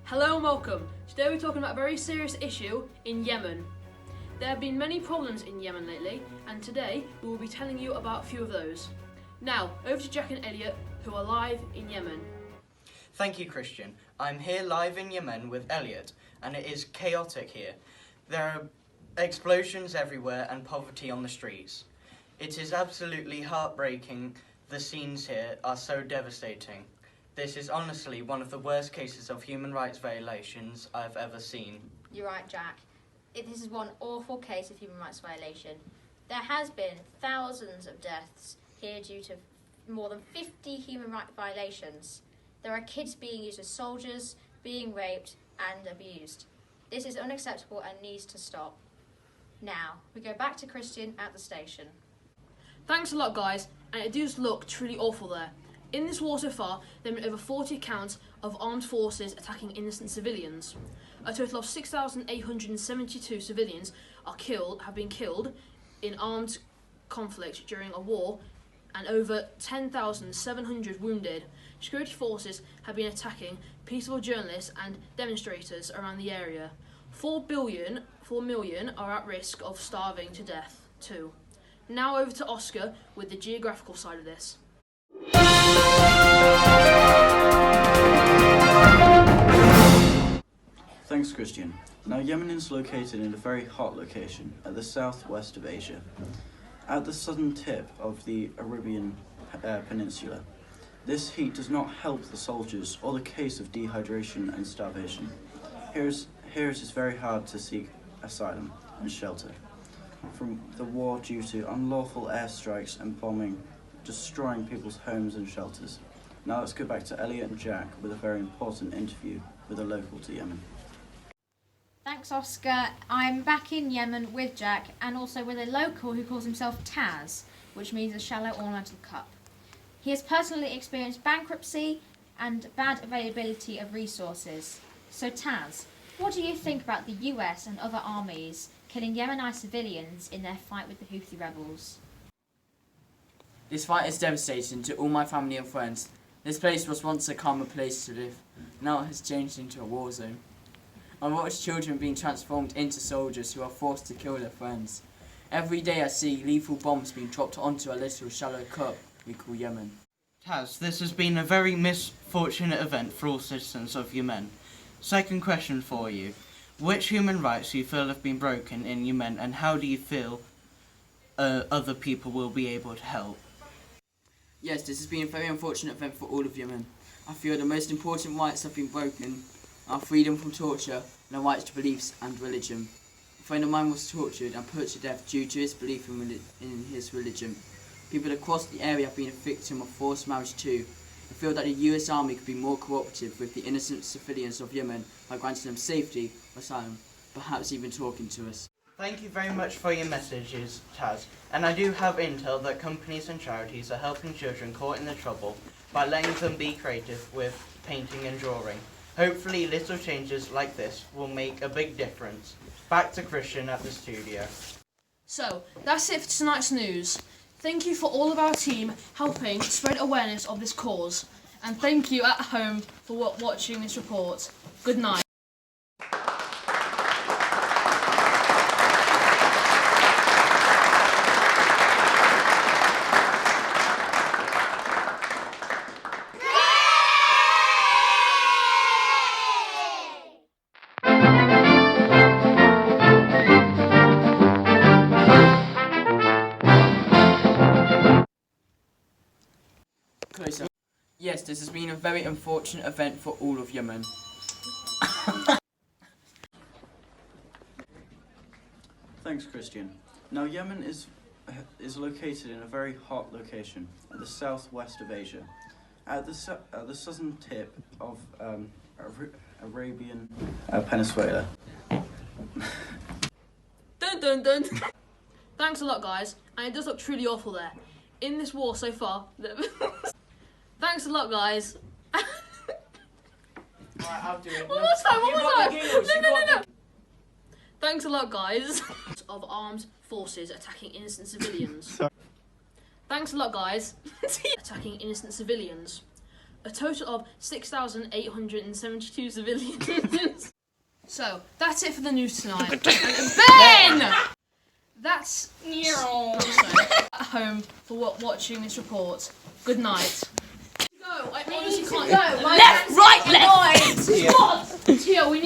Hello and welcome. Today we're talking about a very serious issue in Yemen. There have been many problems in Yemen lately, and today we will be telling you about a few of those. Now, over to Jack and Elliot, who are live in Yemen. Thank you, Christian. I'm here live in Yemen with Elliot, and it is chaotic here. There are explosions everywhere and poverty on the streets. It is absolutely heartbreaking. The scenes here are so devastating. This is honestly one of the worst cases of human rights violations I've ever seen. You're right, Jack. This is one awful case of human rights violation. There has been thousands of deaths here due to more than 50 human rights violations. There are kids being used as soldiers, being raped and abused. This is unacceptable and needs to stop. Now, we go back to Christian at the station. Thanks a lot, guys, and it does look truly awful there. In this war so far, there have been over 40 accounts of armed forces attacking innocent civilians. A total of 6,872 civilians have been killed in armed conflict during a war, and over 10,700 wounded. Security forces have been attacking peaceful journalists and demonstrators around the area. 4 million are at risk of starving to death too. Now over to Oscar with the geographical side of this. Thanks, Christian. Now, Yemen is located in a very hot location at the southwest of Asia, at the southern tip of the Arabian Peninsula. This heat does not help the soldiers or the case of dehydration and starvation. Here it is very hard to seek asylum and shelter from the war due to unlawful airstrikes and bombing, destroying people's homes and shelters. Now let's go back to Elliot and Jack with a very important interview with a local to Yemen. Thanks, Oscar. I'm back in Yemen with Jack and also with a local who calls himself Taz, which means a shallow ornamental cup. He has personally experienced bankruptcy and bad availability of resources. So Taz, what do you think about the US and other armies killing Yemeni civilians in their fight with the Houthi rebels? This fight is devastating to all my family and friends. This place was once a calmer place to live. Now it has changed into a war zone. I watch children being transformed into soldiers who are forced to kill their friends. Every day I see lethal bombs being dropped onto a little shallow cup we call Yemen. Taz, this has been a very misfortunate event for all citizens of Yemen. Second question for you. Which human rights do you feel have been broken in Yemen, and how do you feel other people will be able to help? Yes, this has been a very unfortunate event for all of Yemen. I feel the most important rights have been broken are freedom from torture and the rights to beliefs and religion. A friend of mine was tortured and put to death due to his belief in his religion. People across the area have been a victim of forced marriage too. I feel that the US Army could be more cooperative with the innocent civilians of Yemen by granting them safety, asylum, perhaps even talking to us. Thank you very much for your messages, Taz. And I do have intel that companies and charities are helping children caught in the trouble by letting them be creative with painting and drawing. Hopefully little changes like this will make a big difference. Back to Christian at the studio. So, that's it for tonight's news. Thank you for all of our team helping spread awareness of this cause. And thank you at home for watching this report. Good night. Closer. Yes, this has been a very unfortunate event for all of Yemen. Thanks, Christian. Now, Yemen is located in a very hot location at the southwest of Asia, at the southern tip of Arabian Peninsula. Dun dun dun. Thanks a lot, guys, and it does look truly awful there. In this war so far. Thanks a lot, guys. Right, I'll do it. One more time. No. Thanks a lot, guys. Of armed forces attacking innocent civilians. Thanks a lot, guys. Attacking innocent civilians. A total of 6,872 civilians. So, that's it for the news tonight. Ben! That's at home for watching this report. Good night. Go. I honestly can't go. Left, right, left. Tia, Tia, we need